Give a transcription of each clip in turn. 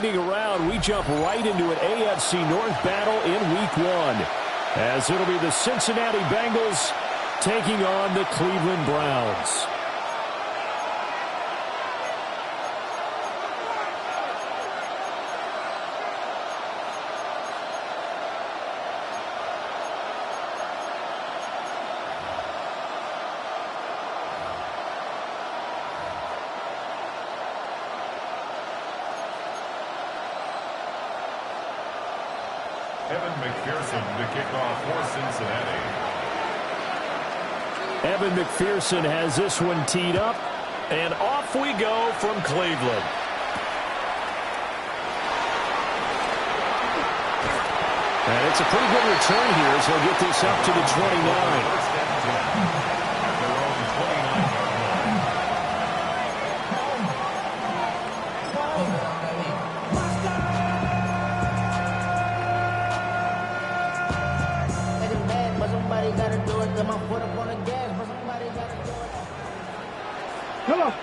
waiting around, we jump right into an AFC North battle in Week 1. As it'll be the Cincinnati Bengals taking on the Cleveland Browns. McPherson to kick off for Cincinnati. Evan McPherson has this one teed up, and off we go from Cleveland. And it's a pretty good return here, so he'll get this up to the 29.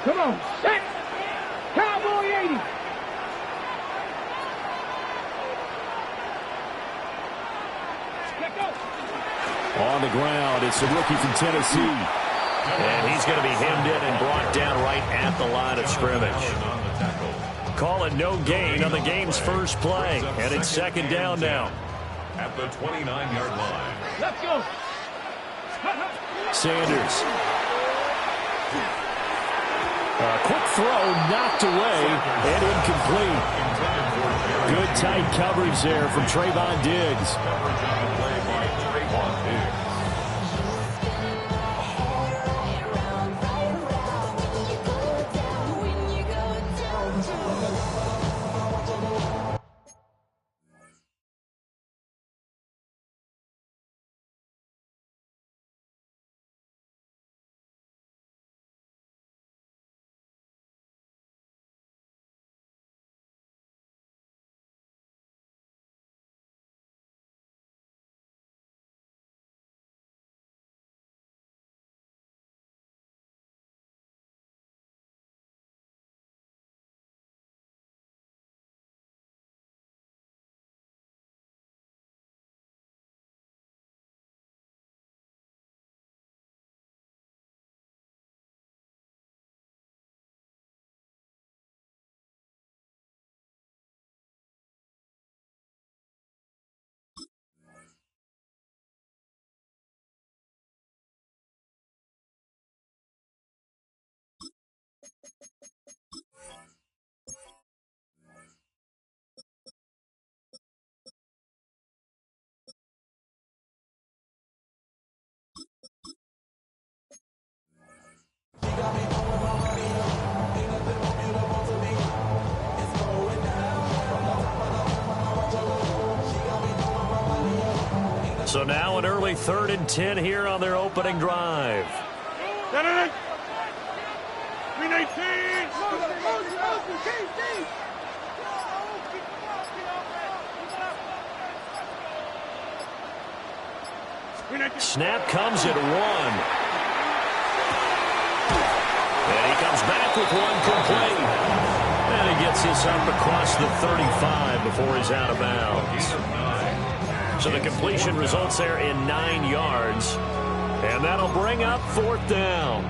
Come on, set! Cowboy 80! On the ground, it's the rookie from Tennessee. And he's going to be hemmed in and brought down right at the line of scrimmage. Call it no gain on the game's first play. And it's second down now. At the 29-yard line. Let's go! Sanders. A quick throw knocked away and incomplete. Good tight coverage there from Trayvon Diggs. Coverage on the play by Trayvon Diggs. So now an early 3rd and 10 here on their opening drive. Snap comes at 1. And he comes back with one complete. And he gets this up across the 35 before he's out of bounds. So the completion results there in 9 yards. And that'll bring up 4th down.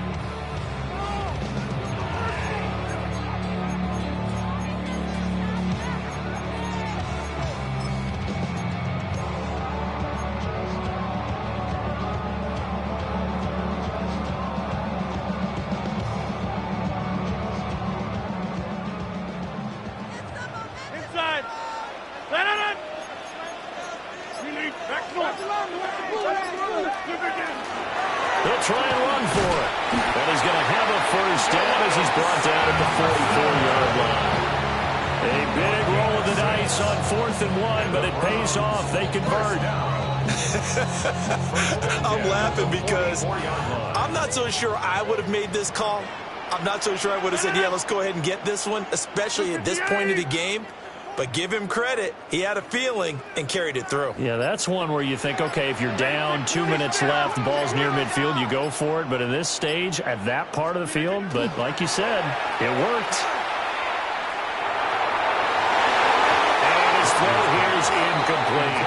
He'll try and run for it. And he's going to have a first down as he's brought down at the 44-yard line. A big roll of the dice on 4th and 1, but it pays off. They convert. I'm laughing because I'm not so sure I would have made this call. I'm not so sure I would have said, yeah, let's go ahead and get this one, especially at this point of the game. But give him credit. He had a feeling and carried it through. Yeah, that's one where you think, okay, if you're down, 2 minutes left, the ball's near midfield, you go for it. But in this stage, at that part of the field, but like you said, it worked. incomplete.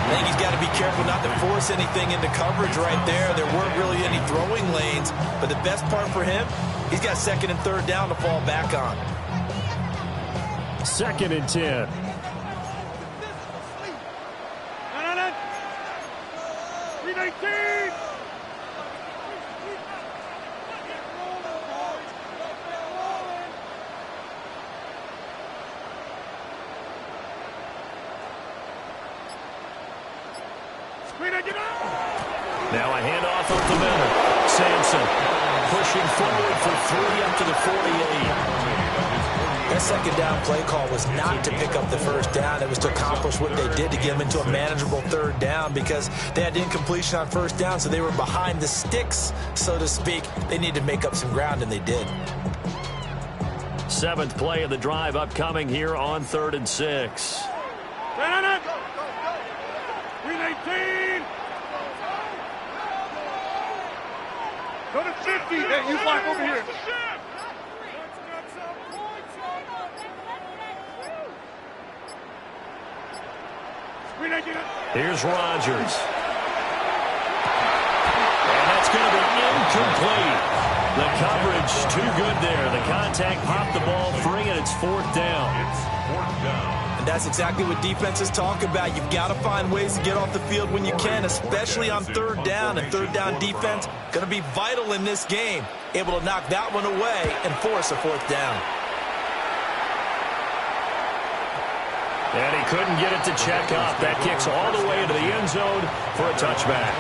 I think he's got to be careful not to force anything into coverage right there. There weren't really any throwing lanes, but the best part for him, he's got second and third down to fall back on. 2nd and 10. Now a handoff up the middle. Sampson pushing forward for 3 up to the 48. That second down play call was not to pick up the first down. It was to accomplish what they did to get them into a manageable third down because they had incompletion on first down, so they were behind the sticks, so to speak. They needed to make up some ground, and they did. 7th play of the drive upcoming here on 3rd and 6. 319. Go to 50. Hey, you block over here. Here's Rodgers. And that's going to be incomplete. The coverage too good there. The contact popped the ball free, and it's 4th down. It's 4th down. And that's exactly what defenses talk about. You've got to find ways to get off the field when you can, especially on third down. And third down defense going to be vital in this game. Able to knock that one away and force a 4th down. And he couldn't get it to check up. That kicks all the way into the end zone for a touchback.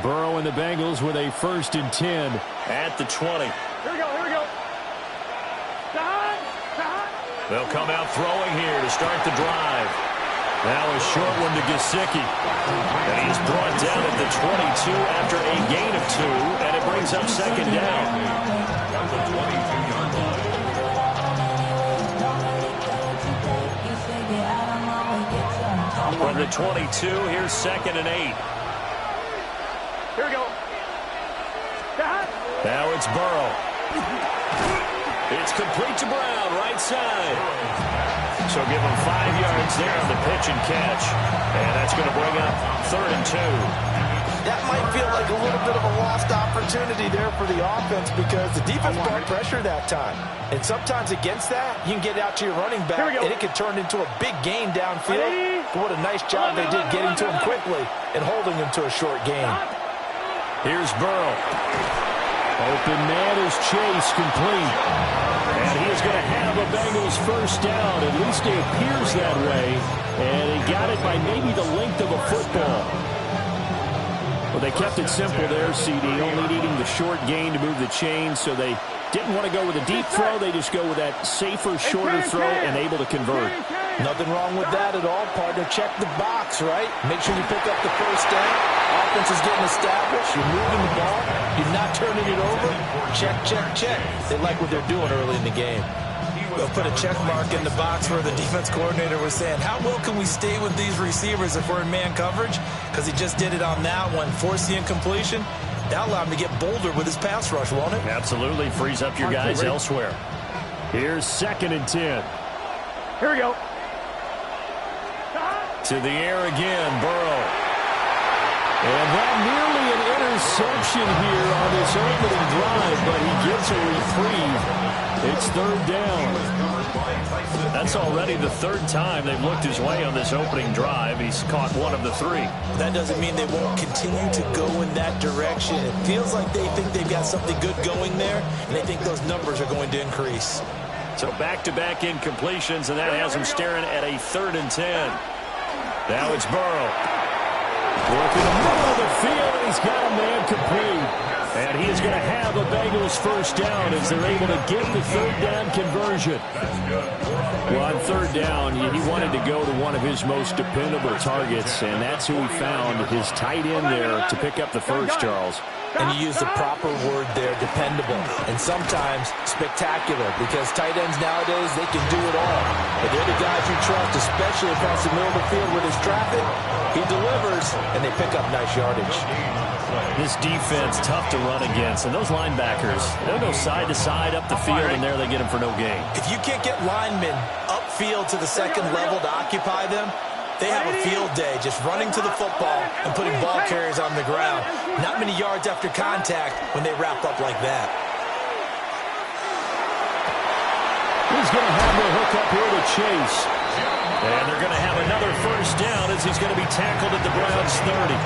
Burrow and the Bengals with a 1st and 10 at the 20. Here we go, here we go. They'll come out throwing here to start the drive. Now a short one to Gesicki. And he's brought down at the 22 after a gain of 2, and it brings up 2nd down. At the 22-yard line. From the 22, here's 2nd and 8. Here we go. Now it's Burrow. It's complete to Brown, right side. So give him 5 yards there on the pitch and catch. And that's going to bring up 3rd and 2. That might feel like a little bit of a lost opportunity there for the offense because the defense brought pressure that time. And sometimes against that, you can get out to your running back, and it can turn into a big gain downfield. But what a nice job they did getting to him quickly and holding him to a short gain. Here's Burrow. Open man is Chase, complete. And he is going to have a Bengals 1st down. At least it appears that way. And he got it by maybe the length of a football. Well, they kept it simple there, CD, only needing the short gain to move the chains, so they didn't want to go with a deep throw. They just go with that safer, shorter throw and able to convert. Nothing wrong with that at all, partner. Check the box, right? Make sure you pick up the 1st down. Offense is getting established. You're moving the ball. You're not turning it over. Check, check, check. They like what they're doing early in the game. They'll put a check mark in the box where the defense coordinator was saying, how well can we stay with these receivers if we're in man coverage? Because he just did it on that one. Force the incompletion. That'll allow him to get bolder with his pass rush, won't it? Absolutely. Frees up your guys elsewhere. Here's 2nd and 10. Here we go. To the air again, Burrow. And that nearly an interception here on this opening drive, but he gets a reprieve. It's 3rd down. That's already the 3rd time they've looked his way on this opening drive. He's caught 1 of the 3. That doesn't mean they won't continue to go in that direction. It feels like they think they've got something good going there, and they think those numbers are going to increase. So back-to-back incompletions, and that has him staring at a 3rd and 10. Now it's Burrow. Working the middle of the field, and he's got a man complete. And he is going to have a Bengals 1st down as they're able to get the 3rd down conversion. Well, on 3rd down, he wanted to go to one of his most dependable targets, and that's who he found, his tight end there, to pick up the first, Charles. And you use the proper word there, dependable. And sometimes spectacular, because tight ends nowadays, they can do it all. But they're the guys you trust, especially across the middle of the field where there's traffic. He delivers, and they pick up nice yardage. This defense, tough to run against. And those linebackers, they'll go side to side up the field, and there they get them for no gain. If you can't get linemen upfield to the second level to occupy them, they have a field day just running to the football and putting ball carriers on the ground. Not many yards after contact when they wrap up like that. He's going to have the hook up here to Chase. And they're going to have another first down as he's going to be tackled at the Browns' 30.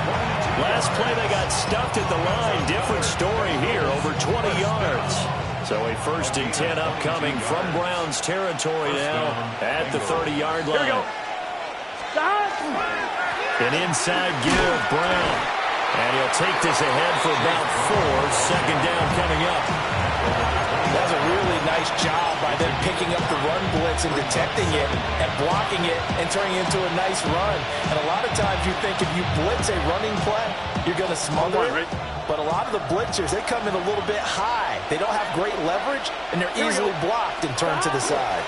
Last play they got stuffed at the line. Different story here, over 20 yards. So a 1st and 10 upcoming from Browns territory now at the 30-yard line. Here we go. An inside give, Brown. And he'll take this ahead for about 4. Second down coming up. That's a really nice job by them picking up the run blitz and detecting it and blocking it and turning it into a nice run. And a lot of times you think if you blitz a running play, you're going to smother it. But a lot of the blitzers, they come in a little bit high. They don't have great leverage, and they're easily blocked and turned to the side.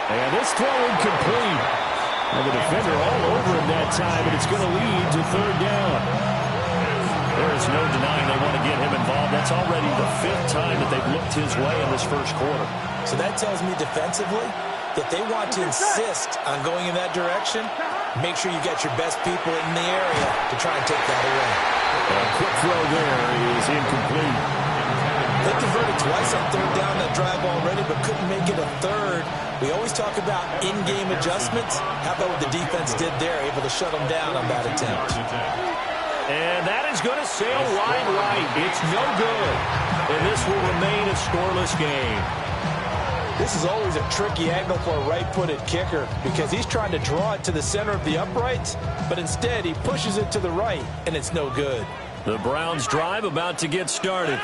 And this throw incomplete. And the defender all over him that time, and it's going to lead to 3rd down. There is no denying they want to get him involved. That's already the 5th time that they've looked his way in this first quarter. So that tells me defensively that they want to insist on going in that direction. Make sure you get your best people in the area to try and take that away. A quick throw there is incomplete. They converted twice on 3rd down that drive already, but couldn't make it a 3rd. We always talk about in-game adjustments. How about what the defense did there, able to shut them down on that attempt. And that is going to sail wide right. It's no good. And this will remain a scoreless game. This is always a tricky angle for a right-footed kicker because he's trying to draw it to the center of the uprights, but instead he pushes it to the right, and it's no good. The Browns drive about to get started.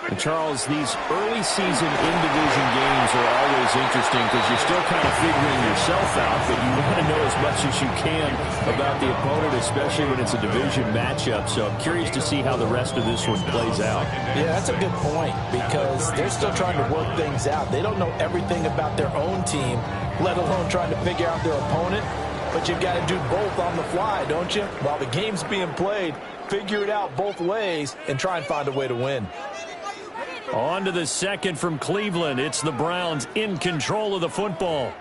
And Charles, these early season in-division games are always interesting because you're still kind of figuring yourself out, but you want to know as much as you can about the opponent, especially when it's a division matchup. So I'm curious to see how the rest of this one plays out. Yeah, that's a good point because they're still trying to work things out. They don't know everything about their own team, let alone trying to figure out their opponent. But you've got to do both on the fly, don't you? While the game's being played, figure it out both ways and try and find a way to win. On to the second from Cleveland. It's the Browns in control of the football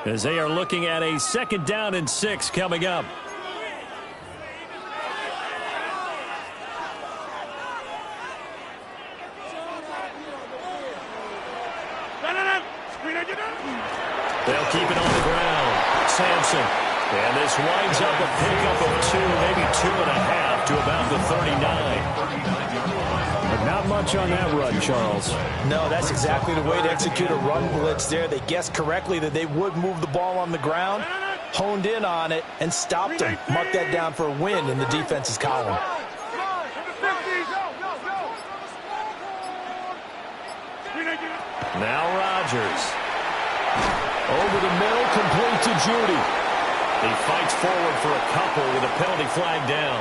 as they are looking at a 2nd down and 6 coming up. They'll keep it on the ground. Sampson. And this winds up a pickup of 2, maybe 2.5 to about the 39. But not much on that run, Charles. No, that's exactly the way to execute a run blitz there. They guessed correctly that they would move the ball on the ground, honed in on it, and stopped them. Mark that down for a win in the defense's column. Now Rodgers. Over the middle, complete to Judy. He fights forward for a couple with a penalty flag down.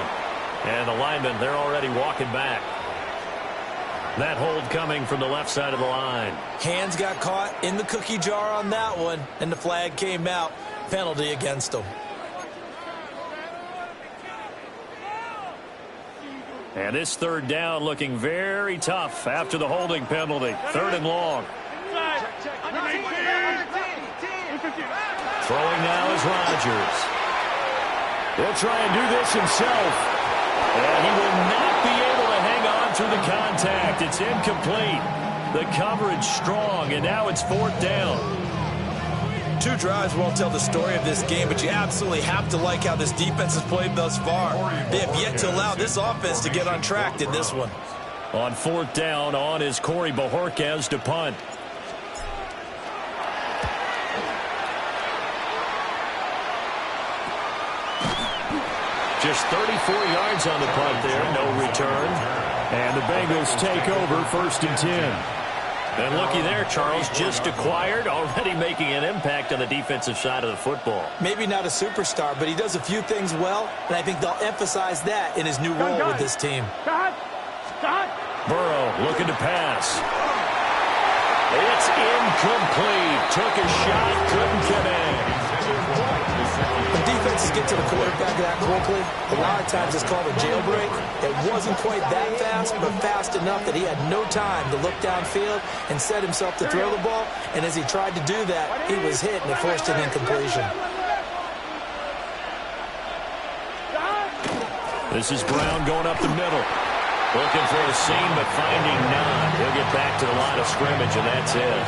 And the linemen, they're already walking back. That hold coming from the left side of the line. Hands got caught in the cookie jar on that one, and the flag came out. Penalty against them. And this 3rd down looking very tough after the holding penalty. 3rd and long. Throwing now is Rodgers. He'll try and do this himself. And he will not be able to hang on through the contact. It's incomplete. The coverage strong, and now it's 4th down. 2 drives won't tell the story of this game, but you absolutely have to like how this defense has played thus far. They have yet to allow this offense to get on track in this one. On 4th down, on is Corey Bojorquez to punt. Just 34 yards on the punt there, no return. And the Bengals take over 1st and 10. And looky there, Charles, just acquired, already making an impact on the defensive side of the football. Maybe not a superstar, but he does a few things well, and I think they'll emphasize that in his new role with this team. Burrow looking to pass. It's incomplete. Took a shot, couldn't connect. When defenses get to the quarterback that quickly, a lot of times it's called a jailbreak. It wasn't quite that fast, but fast enough that he had no time to look downfield and set himself to throw the ball. And as he tried to do that, he was hit and it forced an incompletion. This is Brown going up the middle. Looking for a seam, but finding none. He'll get back to the line of scrimmage, and that's it.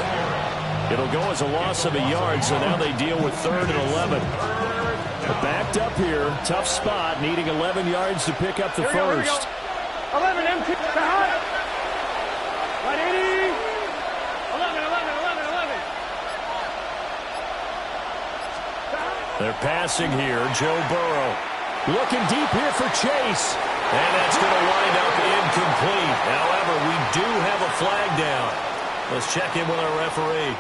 It'll go as a loss of a yard, so now they deal with 3rd and 11. Backed up here, tough spot, needing 11 yards to pick up the first. 11, M2, high. 180. 11. They're passing here. Joe Burrow looking deep here for Chase. And that's going to wind up incomplete. However, we do have a flag down. Let's check in with our referee.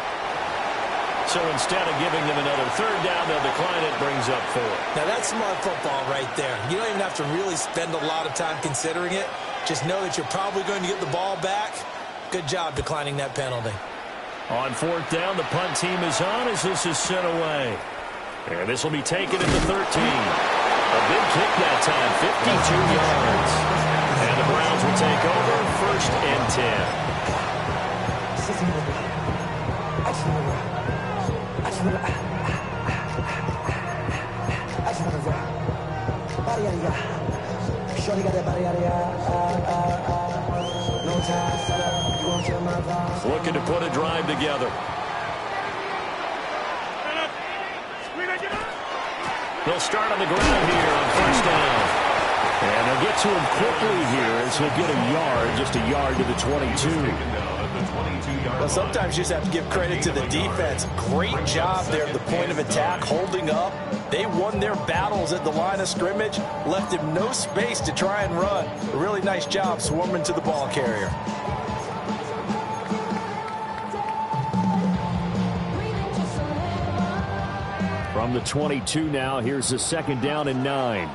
So instead of giving them another 3rd down, they'll decline it, brings up 4. Now that's smart football right there. You don't even have to really spend a lot of time considering it. Just know that you're probably going to get the ball back. Good job declining that penalty. On 4th down, the punt team is on as this is sent away. And this will be taken at the 13. A big kick that time, 52 yards. And the Browns will take over 1st and 10. Looking to put a drive together. They'll start on the ground here on 1st down. And they'll get to him quickly here as he'll get a yard, just a yard to the 22. Well, sometimes you just have to give credit to the defense. Great job there at the point of attack, holding up. They won their battles at the line of scrimmage, left him no space to try and run. A really nice job swarming to the ball carrier. From the 22 now, here's a 2nd down and 9.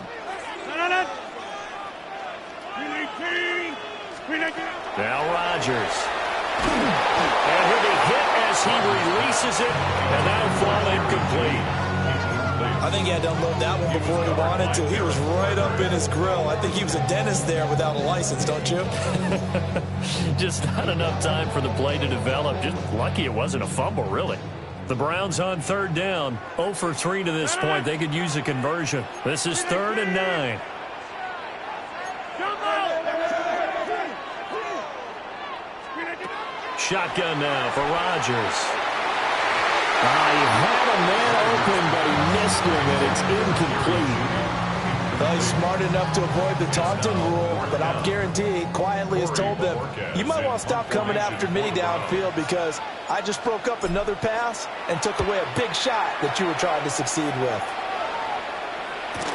Now Rodgers. And he'll be hit as he releases it, and that'll fall incomplete. I think he had to unload that one before he wanted to. He was right up in his grill. I think he was a dentist there without a license, don't you? Just not enough time for the play to develop. Just lucky it wasn't a fumble, really. The Browns on 3rd down. 0 for 3 to this point. They could use a conversion. This is 3rd and 9. Shotgun now for Rodgers. He had a man open, but he missed him, and it's incomplete. Well, he's smart enough to avoid the taunting rule, but I'm guaranteed quietly has told them, you might want to stop coming after me downfield because I just broke up another pass and took away a big shot that you were trying to succeed with.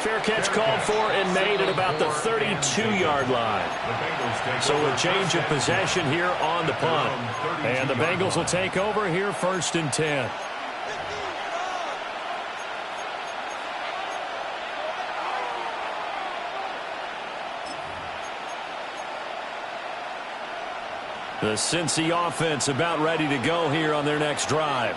Fair catch called for and made at about the 32-yard line. So a change of possession here on the punt. And the Bengals will take over here 1st and 10. The Cincy offense about ready to go here on their next drive.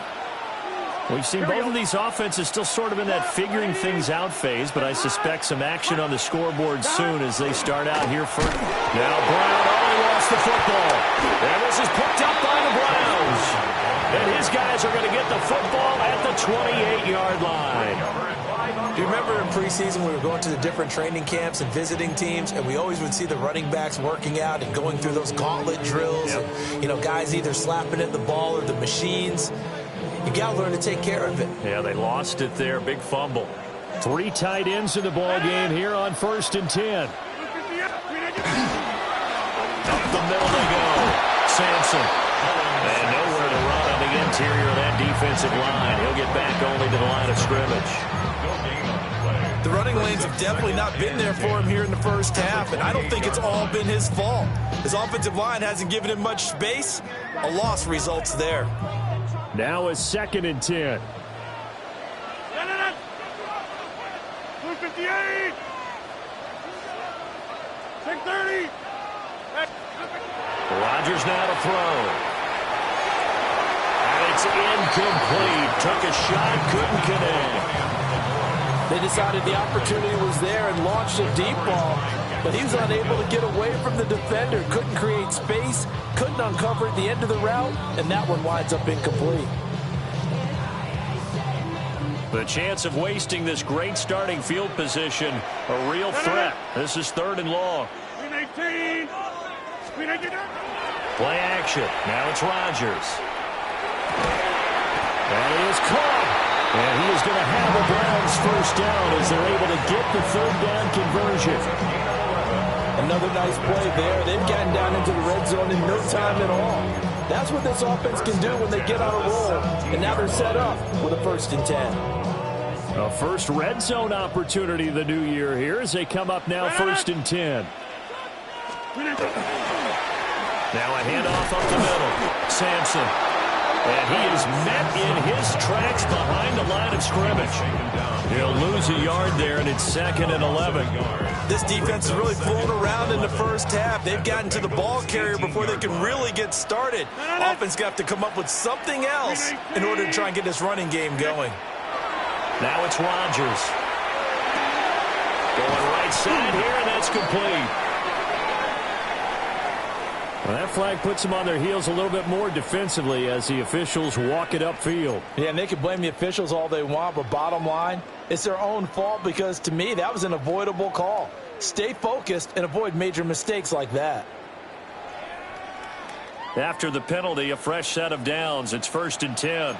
We've seen both of these offenses still sort of in that figuring things out phase, but I suspect some action on the scoreboard soon as they start out here first. Now Brown only lost the football. And this is picked up by the Browns. And his guys are going to get the football at the 28-yard line. Do you remember in preseason we were going to the different training camps and visiting teams, and we always would see the running backs working out and going through those gauntlet drills, and, you know, guys either slapping at the ball or the machines. You got to learn to take care of it. Yeah, they lost it there. Big fumble. 3 tight ends in the ball game here on 1st and 10. Up the middle they go. Sampson. And nowhere to run on the interior of that defensive line. He'll get back only to the line of scrimmage. The running lanes have definitely not been there for him here in the first half, and I don't think it's all been his fault. His offensive line hasn't given him much space. A loss results there. Now a 2nd and 10. 258. 630. Rodgers now to throw. And it's incomplete. Took a shot, couldn't connect. They decided the opportunity was there and launched a deep ball, but he was unable to get away from the defender. Couldn't create space, couldn't uncover at the end of the route, and that one winds up incomplete. The chance of wasting this great starting field position, a real threat. This is 3rd and long. 18. Play action. Now it's Rodgers. And he is caught. And he is going to have the Browns first down as they're able to get the 3rd down conversion. Another nice play there. They've gotten down into the red zone in no time at all. That's what this offense can do when they get on a roll. And now they're set up with a 1st and 10. A first red zone opportunity the new year here as they come up now 1st and 10. Now a handoff up the middle. Sampson. And he is met in his tracks behind the line of scrimmage. He'll lose a yard there, and it's 2nd and 11. This defense is really flown around in the first half. They've gotten to the ball carrier before they can really get started. Offense got to come up with something else in order to try and get this running game going. Now it's Rodgers. Going right side here, and that's complete. Well, that flag puts them on their heels a little bit more defensively as the officials walk it upfield. Yeah, and they can blame the officials all they want, but bottom line, it's their own fault because, to me, that was an avoidable call. Stay focused and avoid major mistakes like that. After the penalty, a fresh set of downs. It's 1st and 10.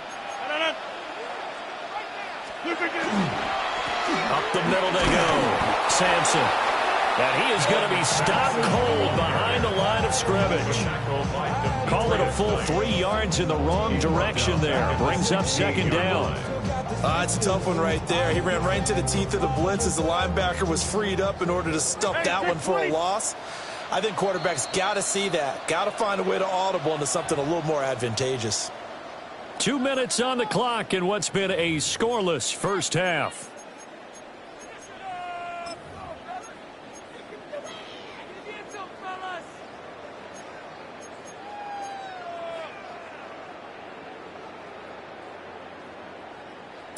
Up the middle they go. Sampson. And he is going to be stopped cold behind the line of scrimmage. Call it a full 3 yards in the wrong direction there. Brings up 2nd down. It's a tough one right there. He ran right into the teeth of the blitz as the linebacker was freed up in order to stuff that one for a loss. I think quarterbacks got to see that. Got to find a way to audible into something a little more advantageous. 2 minutes on the clock in what's been a scoreless first half.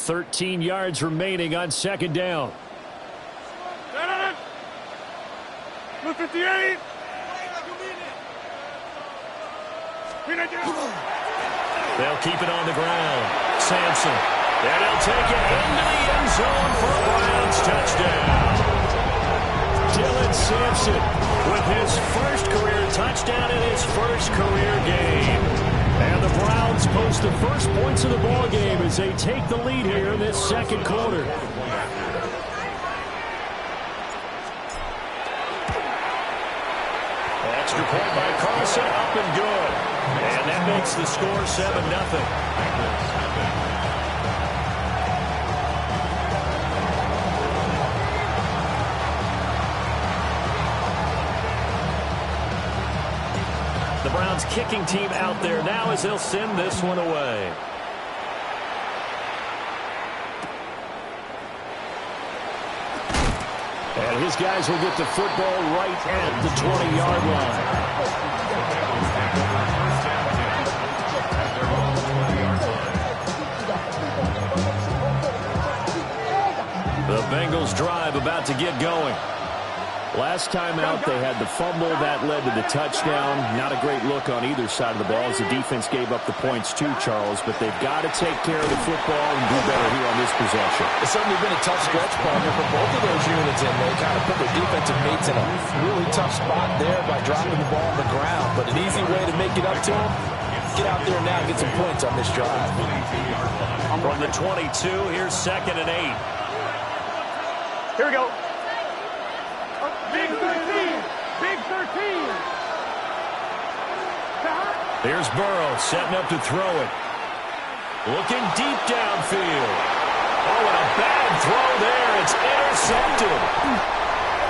$13 yards remaining on 2nd down. 258. They'll keep it on the ground. Sampson. And he'll take it into the end zone for a Browns touchdown. Dylan Sampson with his first career touchdown in his first career game. And the Browns post the first points of the ball game as they take the lead here in this 2nd quarter. Extra point by Carson, up and good. And that makes the score 7-0. The Browns kicking team out there now as they'll send this one away. And his guys will get the football right at the 20-yard line. The Bengals drive about to get going. Last time out, they had the fumble that led to the touchdown. Not a great look on either side of the ball as the defense gave up the points too, Charles. But they've got to take care of the football and do better here on this possession. It's certainly been a tough stretch, partner, for both of those units, and they kind of put their defensive mates in a really tough spot there by dropping the ball on the ground. But an easy way to make it up to them, get out there now and get some points on this drive. From the 22, here's 2nd and 8. Here we go. Big 13. Big 13. Here's Burrow setting up to throw it. Looking deep downfield. Oh, and a bad throw there. It's intercepted.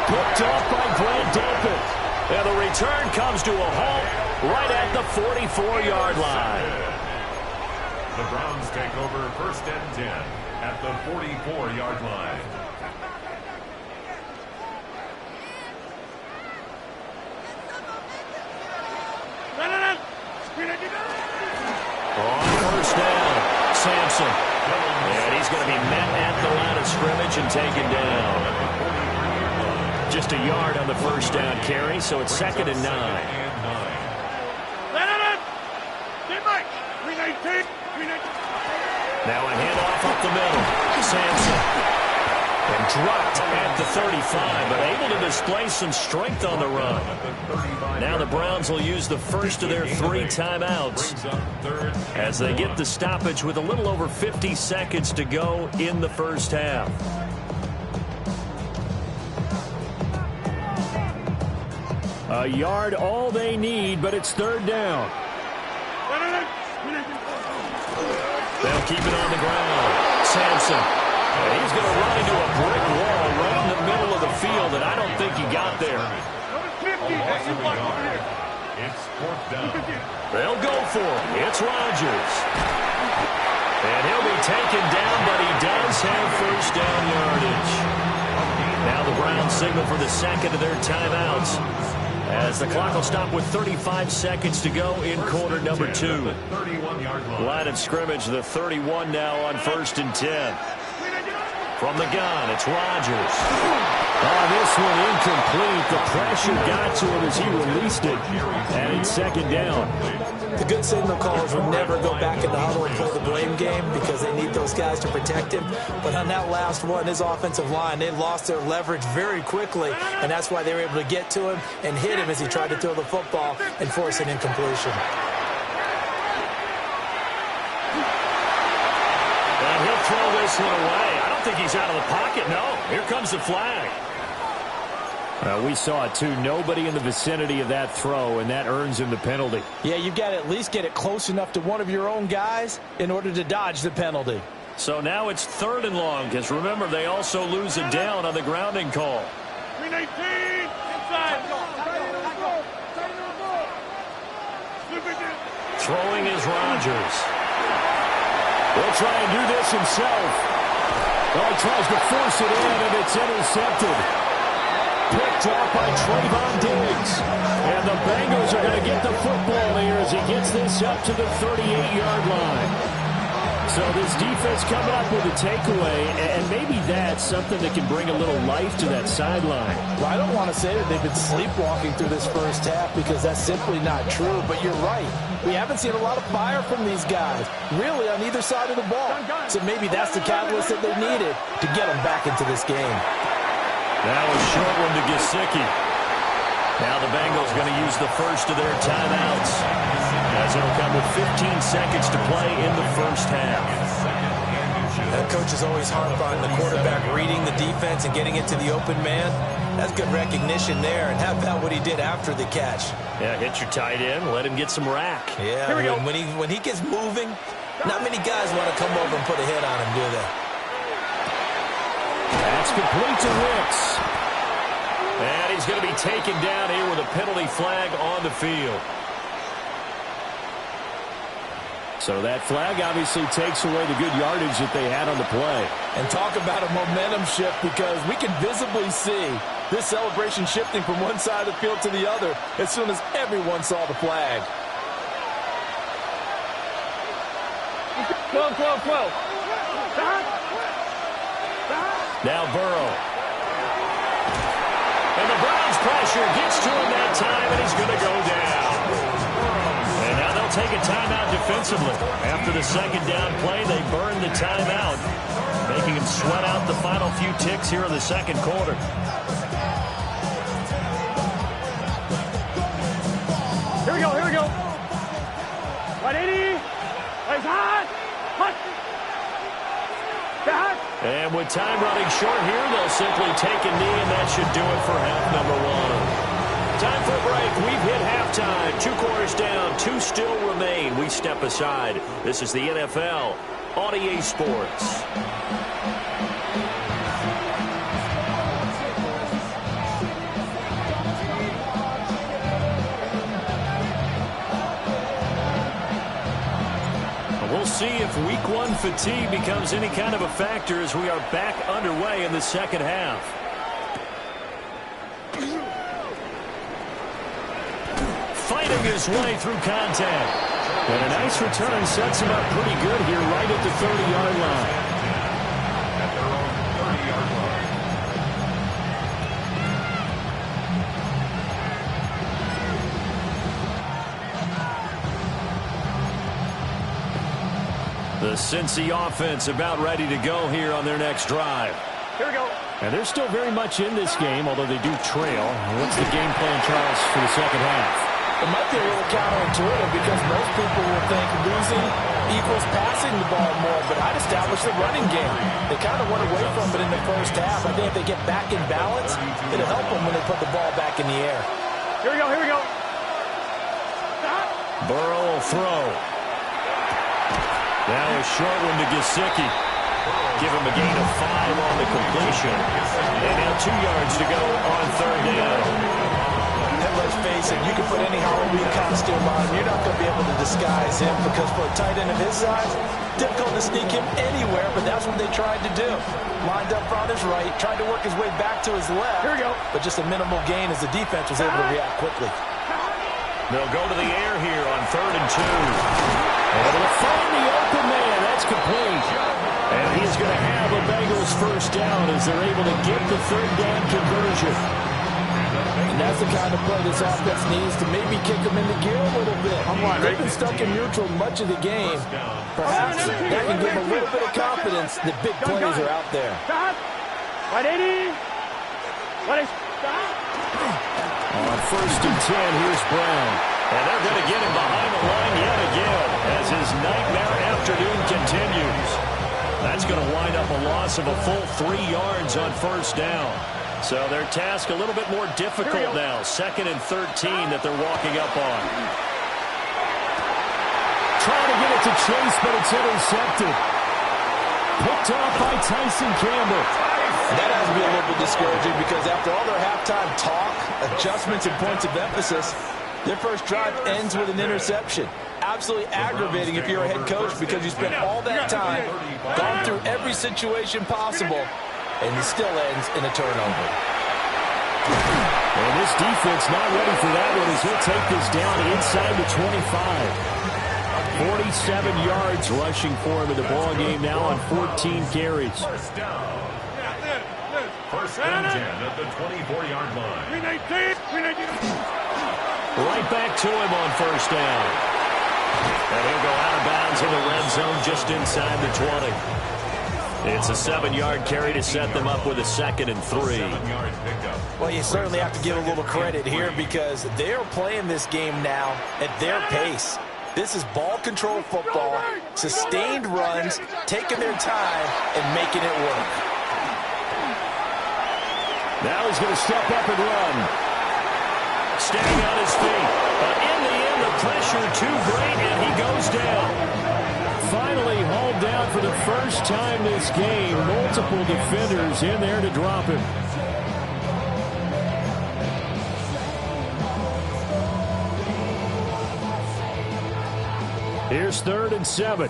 Picked off by Grant Delpit. And the return comes to a halt right at the 44-yard line. The Browns take over 1st and 10 at the 44-yard line. On 1st down, Sampson. And he's going to be met at the line of scrimmage and taken down. Just a yard on the 1st down carry, so it's 2nd and 9. Now a handoff up the middle. Sampson. And dropped at the 35, but able to display some strength on the run. Now the Browns will use the first of their 3 timeouts as they get the stoppage with a little over 50 seconds to go in the 1st half. A yard all they need, but it's 3rd down. They'll keep it on the ground. Sampson. And he's going to run into a brick wall right in the middle of the field, and I don't think he got there. It's 4th down. They'll go for it. It's Rodgers. And he'll be taken down, but he does have 1st down yardage. Now the Browns signal for the 2nd of their timeouts, as the clock will stop with 35 seconds to go in quarter number 2. Line of scrimmage, the 31 now on 1st and 10. From the gun, it's Rodgers. Oh, this one incomplete. The pressure got to him as he released it. And it's 2nd down. The good signal callers will never go back in the huddle and play the blame game because they need those guys to protect him. But on that last one, his offensive line, they lost their leverage very quickly, and that's why they were able to get to him and hit him as he tried to throw the football and force an incompletion. And he'll throw this one away. I don't think he's out of the pocket. No, here comes the flag. We saw it, too. Nobody in the vicinity of that throw, and that earns him the penalty. Yeah, you've got to at least get it close enough to one of your own guys in order to dodge the penalty. So now it's 3rd and long, because remember, they also lose it down on the grounding call. 319, inside. Throwing is Rodgers. He'll try and do this himself. Oh, he tries to force it in, and it's intercepted. Picked off by Trayvon Diggs. And the Bengals are going to get the football here as he gets this up to the 38-yard line. So this defense coming up with a takeaway, and maybe that's something that can bring a little life to that sideline. Well, I don't want to say that they've been sleepwalking through this 1st half because that's simply not true, but you're right. We haven't seen a lot of fire from these guys, really, on either side of the ball. So maybe that's the catalyst that they needed to get them back into this game. That was short one to Gesicki. Now the Bengals going to use the first of their timeouts, as it'll come with 15 seconds to play in the 1st half. Coach is always harp on the quarterback reading the defense and getting it to the open man. That's good recognition there. And how about what he did after the catch? Yeah, hit your tight end, let him get some rack. Yeah, when he gets moving, not many guys want to come over and put a hit on him, do they? That's complete to Wicks. And he's going to be taken down here with a penalty flag on the field. So that flag obviously takes away the good yardage that they had on the play. And talk about a momentum shift, because we can visibly see this celebration shifting from one side of the field to the other as soon as everyone saw the flag. 12. Now Burrow. And the Browns pressure gets to him that time, and he's going to go down. And now they'll take a timeout defensively. After the 2nd down play, they burn the timeout, making him sweat out the final few ticks here in the 2nd quarter. Here we go. 180. Plays hot. And with time running short here, they'll simply take a knee, and that should do it for half number 1. Time for a break. We've hit halftime. 2 quarters down. 2 still remain. We step aside. This is the NFL on EA Sports. We'll see if Week 1 fatigue becomes any kind of a factor as we are back underway in the second half. Fighting his way through contact. And a nice return sets him up pretty good here right at the 30-yard line. At their own 30-yard line. The Cincy offense about ready to go here on their next drive. Here we go. And they're still very much in this game, although they do trail. What's the game plan, Charles, for the second half? It might be a little counterintuitive because most people will think losing equals passing the ball more, but I'd establish the running game. They kind of went away from it in the first half. I think if they get back in balance, it'll help them when they put the ball back in the air. Here we go, here we go. Burrow will throw. Now a short one to Gesicki. Give him a gain of 5 on the completion. And now 2 yards to go on third down. And let's face it, you can put any Halloween costume on, you're not going to be able to disguise him because for a tight end of his size, difficult to sneak him anywhere, but that's what they tried to do. Lined up on his right, tried to work his way back to his left. Here we go. But just a minimal gain as the defense was able to react quickly. They'll go to the air here on 3rd and 2. And it'll find the open man. That's complete. And he's going to have a Bengals first down as they're able to get the 3rd down conversion. And that's the kind of play this offense needs to maybe kick them into gear a little bit. They've been stuck in neutral much of the game. Perhaps that can give them a little bit of confidence that big plays are out there. Stop. 180. What is stop? On 1st and 10, here's Brown. And they're going to get him behind the line yet again as his nightmare afternoon continues. That's going to wind up a loss of a full 3 yards on 1st down. So their task a little bit more difficult now. 2nd and 13 that they're walking up on. Trying to get it to Chase, but it's intercepted. Picked off by Tyson Campbell. That has to be a little bit discouraging because after all their halftime talk, adjustments, and points of emphasis, their first drive ends with an interception. Absolutely aggravating if you're a head coach because you spent all that time, gone through every situation possible, and it still ends in a turnover. And this defense not ready for that one as he'll take this down inside the 25. 47 yards rushing for him in the ball game now on 14 carries. First down. 1st and 10 at the 24-yard line. Right back to him on 1st down. And he'll go out of bounds in the red zone just inside the 20. It's a 7-yard carry to set them up with a 2nd and 3. Well, you certainly have to give a little credit here because they're playing this game now at their pace. This is ball control football, sustained runs, taking their time, and making it work. Now he's going to step up and run. Staying on his feet. But in the end, the pressure too great, and he goes down. Finally hauled down for the first time this game. Multiple defenders in there to drop him. Here's 3rd and 7.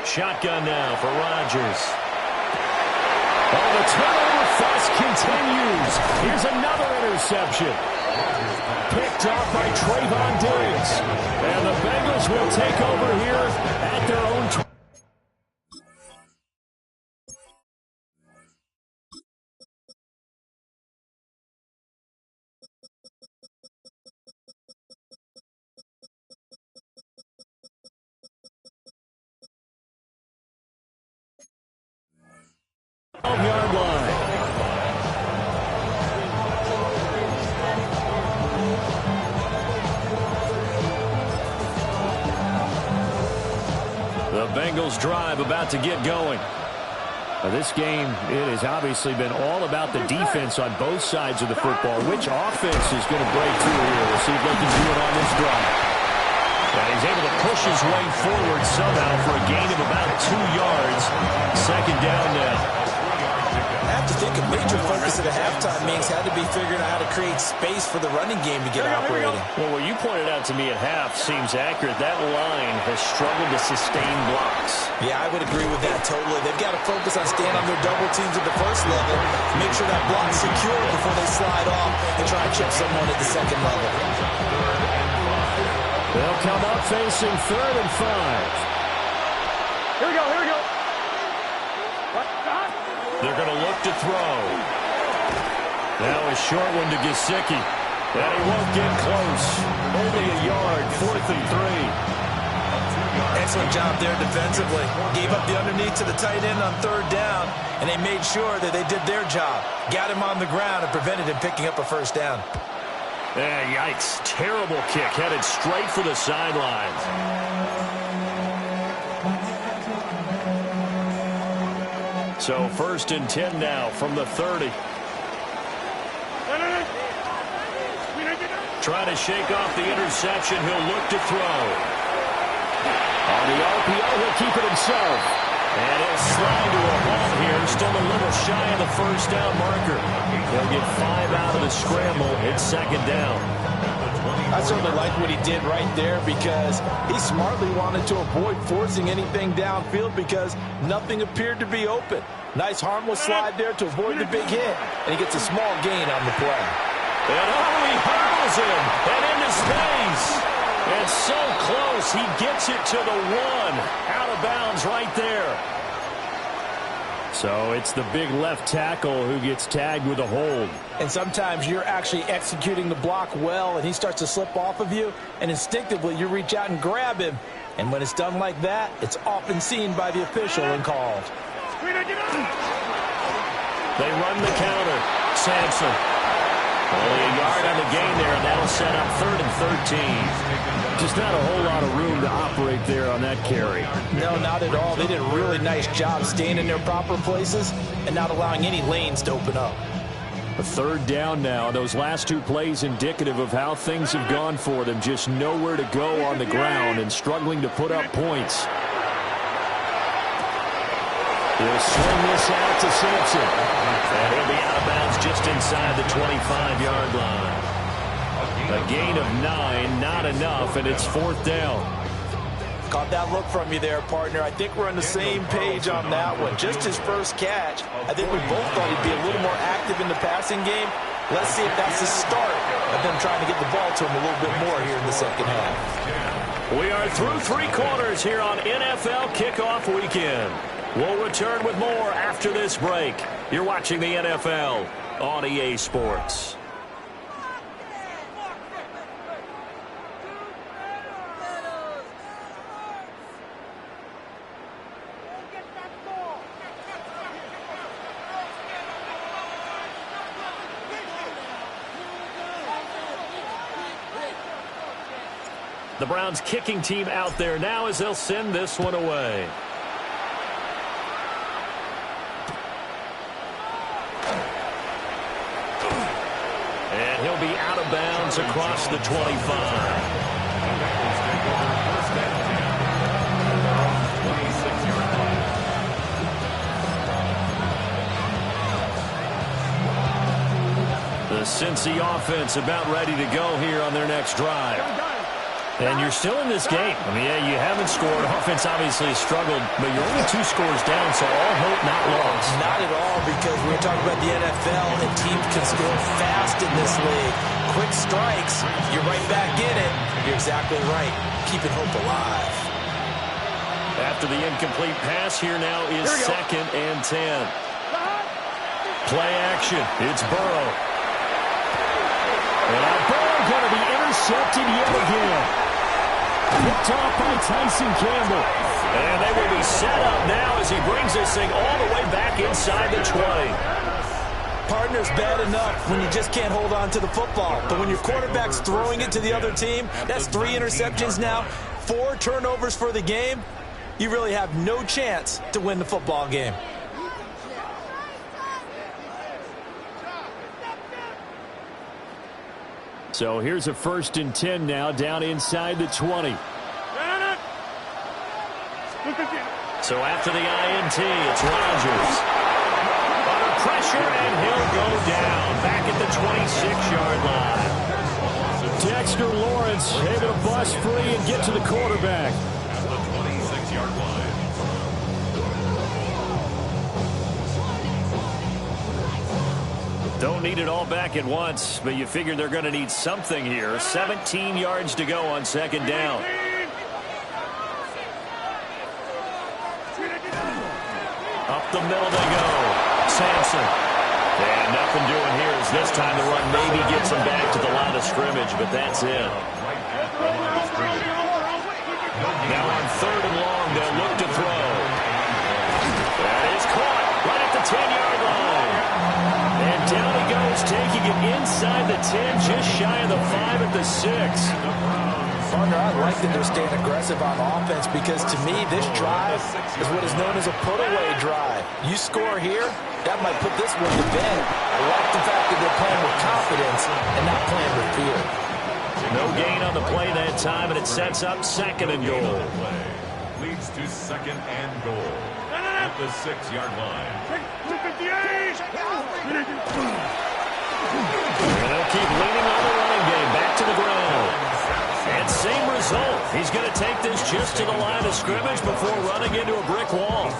Shotgun now for Rodgers. Oh, the turnover fest continues. Here's another interception. Picked off by Trayvon Diggs. And the Bengals will take over here at their own 20. Yard line. The Bengals drive about to get going. This game, it has obviously been all about the defense on both sides of the football. Which offense is going to break through here? We'll see if they can do it on this drive. And he's able to push his way forward somehow for a gain of about 2 yards. Second down now. I have to think a major focus at the halftime means had to be figuring out how to create space for the running game to get operating. Well, what you pointed out to me at half seems accurate. That line has struggled to sustain blocks. Yeah, I would agree with that totally. They've got to focus on staying on their double teams at the first level, make sure that block's secure before they slide off and try to chip someone at the second level. They'll come up facing 3rd and 5. Here we go, here we go. They're going to look to throw. Now a short one to Gesicki. And he won't get close. Only a yard, 4th and 3. Excellent job there defensively. Gave up the underneath to the tight end on 3rd down, and they made sure that they did their job. Got him on the ground and prevented him picking up a 1st down. Yikes. Terrible kick. Headed straight for the sidelines. So 1st and 10 now from the 30. Trying to shake off the interception. He'll look to throw. On the RPO, he'll keep it himself. And he'll slide to a halt here. Still a little shy of the 1st down marker. He'll get 5 out of the scramble. It's 2nd down. I certainly like what he did right there because he smartly wanted to avoid forcing anything downfield because nothing appeared to be open. Nice harmless slide there to avoid the big hit, and he gets a small gain on the play. And he hurdles him and into space. And so close, he gets it to the 1. Out of bounds right there. So it's the big left tackle who gets tagged with a hold. And sometimes you're actually executing the block well, and he starts to slip off of you, and instinctively you reach out and grab him. And when it's done like that, it's often seen by the official and called. They run the counter. Sampson. Only a yard on the gain there, and that'll set up 3rd and 13. Just not a whole lot of room to operate there on that carry. No, not at all. They did a really nice job staying in their proper places and not allowing any lanes to open up. A 3rd down now. Those last 2 plays indicative of how things have gone for them. Just nowhere to go on the ground and struggling to put up points. He'll swing this out to Sampson. And he'll be out of bounds just inside the 25-yard line. A gain of 9, not enough, and it's 4th down. Caught that look from you there, partner. I think we're on the same page on that one. Just his first catch. I think we both thought he'd be a little more active in the passing game. Let's see if that's the start of them trying to get the ball to him a little bit more here in the second half. We are through 3 quarters here on NFL Kickoff Weekend. We'll return with more after this break. You're watching the NFL on EA Sports. The Browns kicking team out there now as they'll send this one away. And he'll be out of bounds across the 25. The Cincy offense about ready to go here on their next drive. And you're still in this game. I mean, yeah, you haven't scored. Offense obviously has struggled, but you're only 2 scores down, so all hope not lost. Not at all, because we're talking about the NFL, and teams can score fast in this league. Quick strikes, you're right back in it. You're exactly right. Keeping hope alive. After the incomplete pass, here now is 2nd and 10. Play action. It's Burrow. And Burrow going to be intercepted yet again. Picked off by Tyson Campbell. And they will be set up now as he brings this thing all the way back inside the 20. Partner's bad enough when you just can't hold on to the football. But when your quarterback's throwing it to the other team, that's 3 interceptions now, 4 turnovers for the game. You really have no chance to win the football game. So here's a 1st and 10 now, down inside the 20. So after the INT, it's Rodgers. Under pressure, and he'll go down. Back at the 26-yard line. Dexter Lawrence able to bust free and get to the quarterback. At the 26-yard line. Don't need it all back at once, but you figure they're going to need something here. 17 yards to go on 2nd down. Up the middle they go. Sampson. And nothing doing here as this time the run maybe gets him back to the line of scrimmage, but that's it. Now on 3rd and long, they'll look to throw. That is caught right at the 10-yard line. And down he goes, taking it inside the 10, just shy of the 5 at the 6. Partner, I like that they're staying aggressive on offense because, to me, this drive is what is known as a put-away drive. You score here, that might put this one to bed. I like the fact that they're playing with confidence and not playing with fear. No gain on the play that time, and it sets up 2nd and goal. Leads to 2nd and goal at the 6-yard line. And they'll keep leaning on the running game. Back to the ground. And same result. He's going to take this just to the line of scrimmage before running into a brick wall.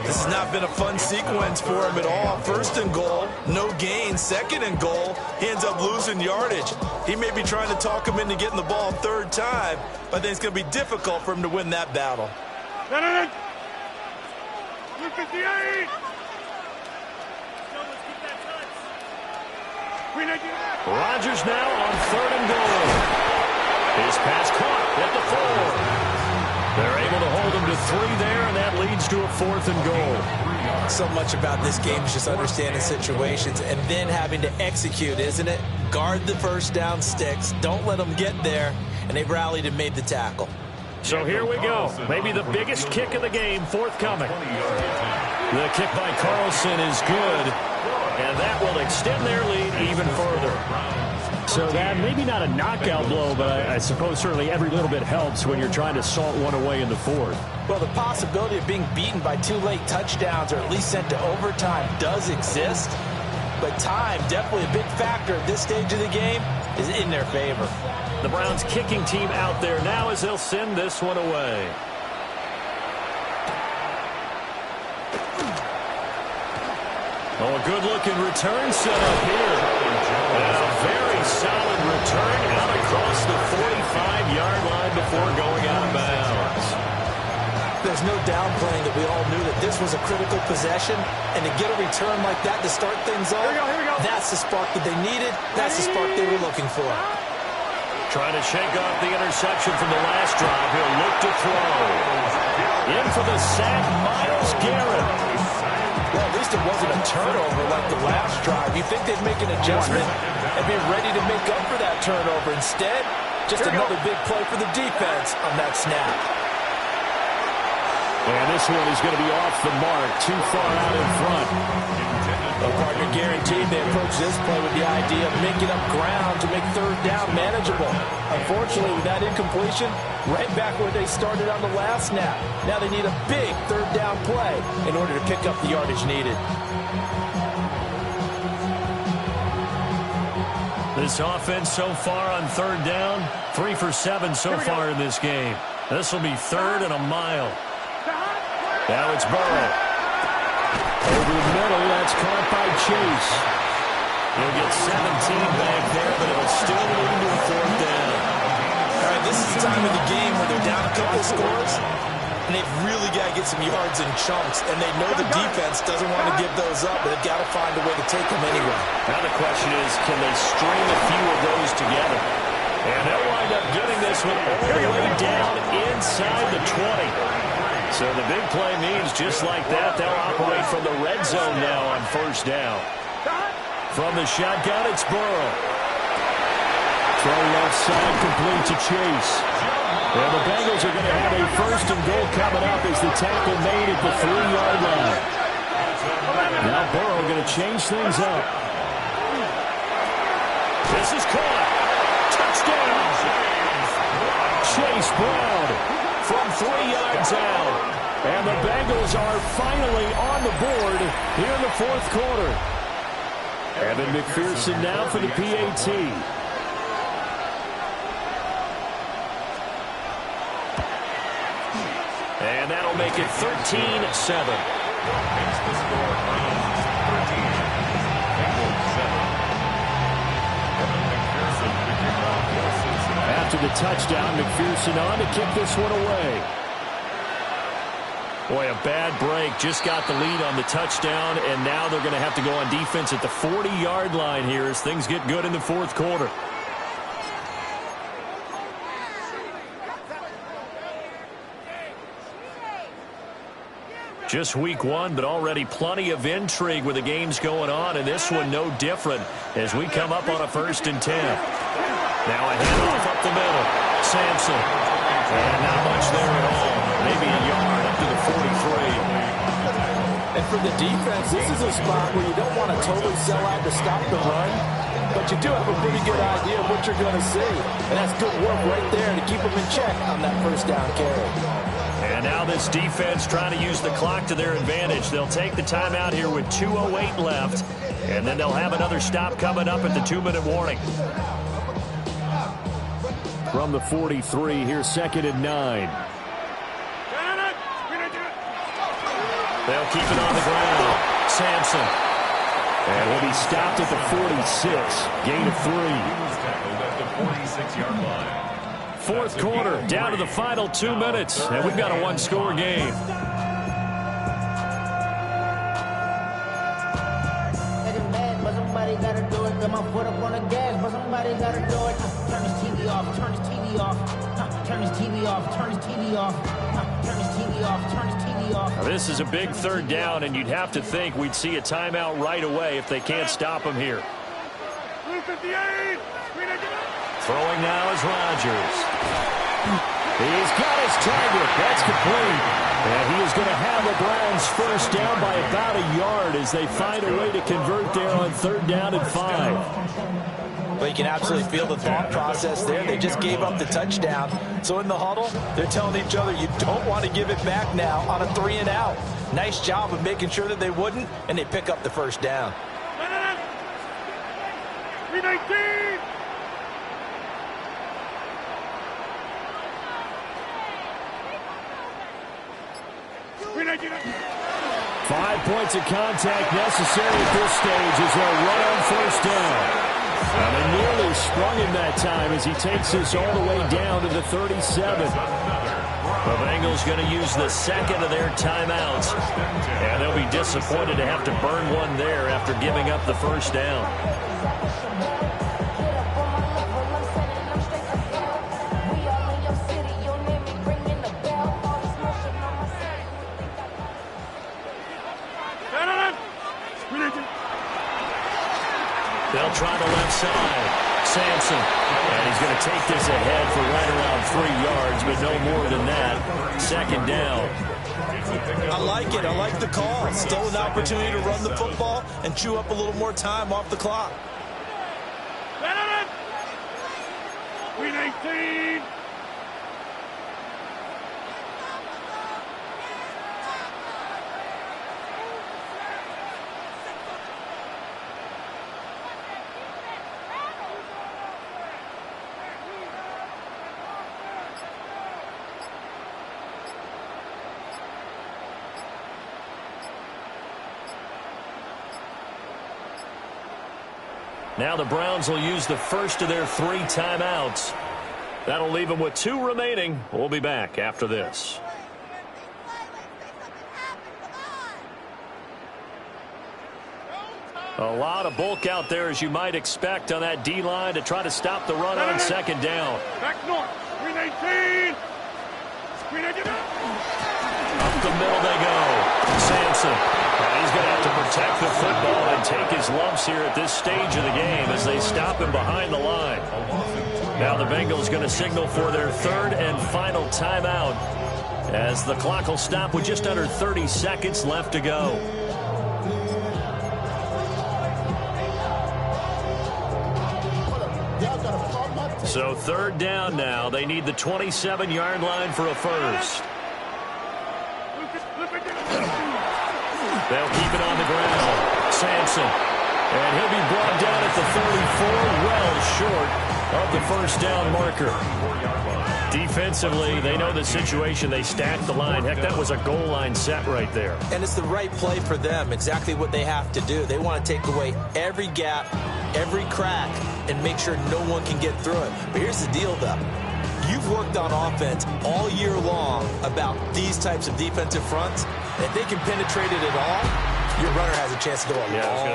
This has not been a fun sequence for him at all. 1st and goal, no gain. 2nd and goal, he ends up losing yardage. He may be trying to talk him into getting the ball 3rd time, but I think it's going to be difficult for him to win that battle. 58. Rodgers now on 3rd and goal. His pass caught at the 4. They're able to hold him to 3 there, and that leads to a 4th and goal. So much about this game is just understanding situations and then having to execute, isn't it? Guard the 1st down sticks. Don't let them get there. And they've rallied and made the tackle. So here we go. Maybe the biggest kick of the game forthcoming. The kick by Carlson is good, and that will extend their lead even further. So that maybe not a knockout blow, but I suppose certainly every little bit helps when you're trying to salt one away in the 4th. Well, the possibility of being beaten by 2 late touchdowns or at least sent to overtime does exist, but time, definitely a big factor at this stage of the game, is in their favor. The Browns kicking team out there now as they'll send this one away. Oh, a good-looking return set up here. And a very solid return out across the 45-yard line before going out of bounds. There's no downplaying that we all knew that this was a critical possession, and to get a return like that to start things off, that's the spark that they needed. That's the spark they were looking for. Trying to shake off the interception from the last drive. He'll look to throw. In for the sack, Myles Garrett. Well, at least it wasn't a turnover like the last drive. You think they'd make an adjustment and be ready to make up for that turnover. Instead, just another big play for the defense on that snap. And this one is going to be off the mark, too far out in front. Well, partner, guaranteed they approach this play with the idea of making up ground to make 3rd down manageable. Unfortunately, with that incompletion, right back where they started on the last snap. Now they need a big 3rd down play in order to pick up the yardage needed. This offense so far on 3rd down, 3 for 7 so far in this game. This will be 3rd and a mile. Now it's Burrow. Over the middle, that's caught by Chase. He'll get 17 back there, but it'll still lead to a 4th down. All right, this is the time of the game where they're down a couple of scores, and they've really got to get some yards in chunks, and they know the defense doesn't want to give those up, but they've got to find a way to take them anyway. Now the question is, can they string a few of those together? And they'll wind up getting this one all the way down inside the 20. So the big play means just like that, they'll operate from the red zone now on 1st down. From the shotgun, it's Burrow. Throw left side, complete to Chase. And the Bengals are going to have a 1st and goal coming up as the tackle made at the 3-yard line. Now Burrow going to change things up. This is caught. first down. Chase Brown from 3 yards out. And the Bengals are finally on the board here in the fourth quarter. Evan McPherson now for the PAT. And that'll make it 13-7. Makes the score Browns 13. Bengals 7. Evan McPherson to kick off for Cincinnati. After the touchdown, McPherson on to kick this one away. Boy, a bad break. Just got the lead on the touchdown, and now they're going to have to go on defense at the 40-yard line here as things get good in the fourth quarter. Just week one, but already plenty of intrigue with the games going on, and this one no different as we come up on a 1st and 10. Now a handoff up the middle. Sampson. And not much there at all. Maybe a yard up to the 43. And for the defense, this is a spot where you don't want to totally sell out to stop the run, but you do have a pretty good idea of what you're going to see. And that's good work right there to keep them in check on that first down carry. And now this defense trying to use the clock to their advantage. They'll take the timeout here with 2:08 left, and then they'll have another stop coming up at the 2-minute warning. From the 43, here's 2nd and 9. They'll keep it on the ground. Sampson. And he'll be stopped at the 46. Gain of 3. He was tackled at the 46-yard line. Fourth quarter, down to the final 2 minutes, and we've got a one-score game. But somebody gotta do it. Got my foot up on the gas, but somebody gotta do it. Turn this TV off, turn this TV off. Turn this TV off, turn this TV off. Turn this TV off, turn this TV off. Now, this is a big 3rd down, and you'd have to think we'd see a timeout right away if they can't stop him here. 58. Throwing now is Rodgers. He's got his target. That's complete. And he is going to have the Browns first down by about a yard as they find a way to convert there on 3rd down and 5. But you can absolutely feel the thought process there. They just gave up the touchdown. So in the huddle, they're telling each other, you don't want to give it back now on a 3-and-out. Nice job of making sure that they wouldn't, and they pick up the first down. 319. Five points of contact necessary at this stage as they'll run on first down. And they nearly sprung him that time as he takes this all the way down to the 37. The Bengals going to use the 2nd of their timeouts. And they'll be disappointed to have to burn one there after giving up the first down. They'll try the left side. Sampson. And he's going to take this ahead for right around 3 yards, but no more than that. 2nd down. I like it. I like the call. Still an opportunity to run the football and chew up a little more time off the clock. 319. Now the Browns will use the first of their 3 timeouts. That'll leave them with 2 remaining. We'll be back after this. A lot of bulk out there, as you might expect, on that D-line to try to stop the run on 2nd down. Back north. 319. Up the middle they go. Sampson. And he's going to have to protect the football and take his lumps here at this stage of the game as they stop him behind the line. Now the Bengals going to signal for their 3rd and final timeout as the clock will stop with just under 30 seconds left to go. Y'all gotta pump my So third down now. They need the 27-yard line for a first. They'll keep it on the ground. Sampson. And he'll be brought down at the 34, well short of the first down marker. Defensively, they know the situation. They stacked the line. Heck, that was a goal line set right there. And it's the right play for them, exactly what they have to do. They want to take away every gap, every crack, and make sure no one can get through it. But here's the deal, though. You've worked on offense all year long about these types of defensive fronts. If they can penetrate it at all, your runner has a chance to go a long